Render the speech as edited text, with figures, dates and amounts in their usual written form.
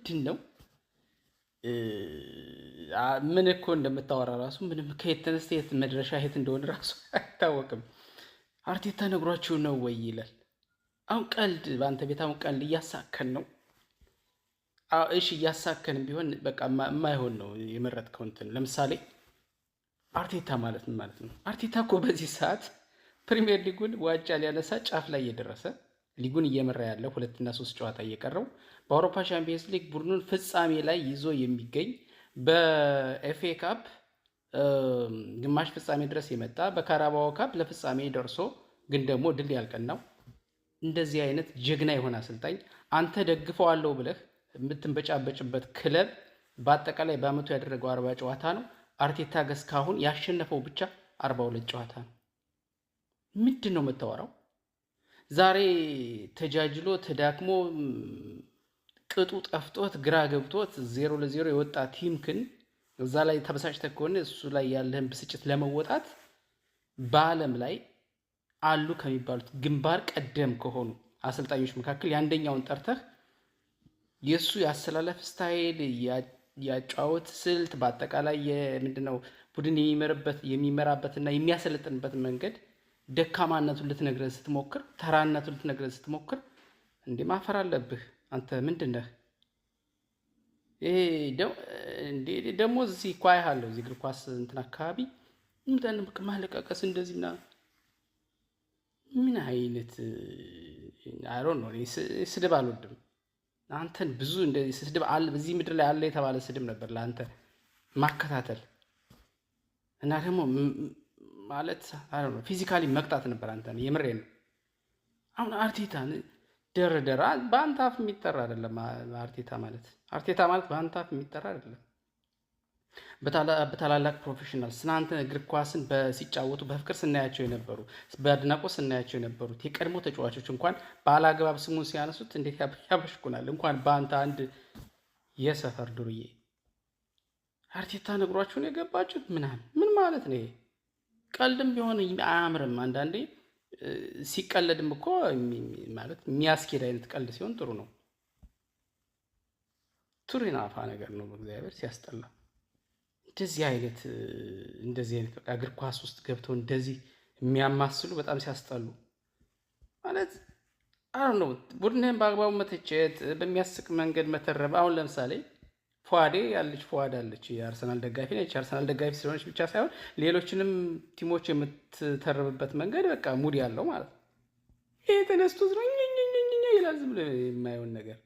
ምንድነው? ምን እኮ እንደምታወራ ራሱ ምንም ከየት ተነስተህ የት መድረሻ የት እንደሆነ ራሱ አይታወቅም። አርቴታ ነግሯችሁ ነው ወይ ይላል። አሁን ቀልድ በአንተ ቤት አሁን ቀልድ እያሳከን ነው። እሺ እያሳከንም ቢሆን በቃ የማይሆን ነው የመረጥከው እንትን። ለምሳሌ አርቴታ ማለት ምን ማለት ነው? አርቴታ እኮ በዚህ ሰዓት ፕሪሚየር ሊጉን ዋንጫ ሊያነሳ ጫፍ ላይ እየደረሰ ሊጉን እየመራ ያለ 2 እና 3 ጨዋታ እየቀረው በአውሮፓ ቻምፒየንስ ሊግ ቡድኑን ፍጻሜ ላይ ይዞ የሚገኝ በኤፍኤ ካፕ ግማሽ ፍጻሜ ድረስ የመጣ በካራባኦ ካፕ ለፍጻሜ ደርሶ ግን ደግሞ ድል ያልቀናው እንደዚህ አይነት ጀግና የሆነ አሰልጣኝ አንተ ደግፈዋለሁ ብለህ የምትንበጫበጭበት ክለብ በአጠቃላይ በአመቱ ያደረገው 40 ጨዋታ ነው። አርቴታ እስካሁን ያሸነፈው ብቻ 42 ጨዋታ ነው። ምንድን ነው የምታወራው? ዛሬ ተጃጅሎ ተዳክሞ ቅጡ ጠፍቶት ግራ ገብቶት 0-0 የወጣ ቲምክን እዛ ላይ ተበሳጭተህ ከሆነ እሱ ላይ ያለህን ብስጭት ለመወጣት በዓለም ላይ አሉ ከሚባሉት ግንባር ቀደም ከሆኑ አሰልጣኞች መካከል የአንደኛውን ጠርተህ የእሱ የአሰላለፍ ስታይል ያጫወት ስልት በአጠቃላይ ምንድነው ቡድን የሚመራበትና የሚያሰለጥንበት መንገድ ደካማነቱን ልትነግረን ስትሞክር፣ ተራነቱን ልትነግረን ስትሞክር እንዴ ማፈር አለብህ አንተ ምንድን ነህ? ይሄ ደግሞ እዚህ እኮ አይሃለሁ እዚህ እግር ኳስ እንትን አካባቢ ምንድን ነው ማለቃቀስ እንደዚህ ምናምን ምን አይነት አይሮን ነው። ስድብ አልወድም። አንተን ብዙ እንደዚህ ስድብ አለ በዚህ ምድር ላይ አለ የተባለ ስድብ ነበር ለአንተ ማከታተል እና ደግሞ ማለት አይሮን ነው ፊዚካሊ መቅጣት ነበር አንተን። የምሬን ነው። አሁን አርቴታን ደረደራ በአንተ አፍ የሚጠራ አይደለም። አርቴታ ማለት በአንተ አፍ የሚጠራ አይደለም። በታላላቅ ፕሮፌሽናልስ እናንተ እግር ኳስን ሲጫወቱ በፍቅር ስናያቸው የነበሩ በአድናቆት ስናያቸው የነበሩት የቀድሞ ተጫዋቾች እንኳን ባላግባብ ስሙን ሲያነሱት እንዴት ያበሽኩናል። እንኳን በአንተ አንድ የሰፈር ዱርዬ አርቴታ ነግሯችሁን የገባችሁት ምናምን ምን ማለት ነው? ቀልድም ቢሆን አያምርም። አንዳንዴ ሲቀለድም እኮ ማለት የሚያስኬድ አይነት ቀልድ ሲሆን ጥሩ ነው። ቱሪናፋ ነገር ነው በእግዚአብሔር ሲያስጠላ። እንደዚህ አይነት በቃ እግር ኳስ ውስጥ ገብተው እንደዚህ የሚያማስሉ በጣም ሲያስጠሉ ማለት አሁን ነው። ቡድንህን በአግባቡ መተቸት፣ በሚያስቅ መንገድ መተረብ። አሁን ለምሳሌ ፏድ አለች የአርሰናል ደጋፊ ነች። የአርሰናል ደጋፊ ስለሆነች ብቻ ሳይሆን ሌሎችንም ቲሞች የምትተርብበት መንገድ በቃ ሙድ ያለው ማለት ነው። ይሄ ተነስቶ ይላል ዝም ብሎ የማይሆን ነገር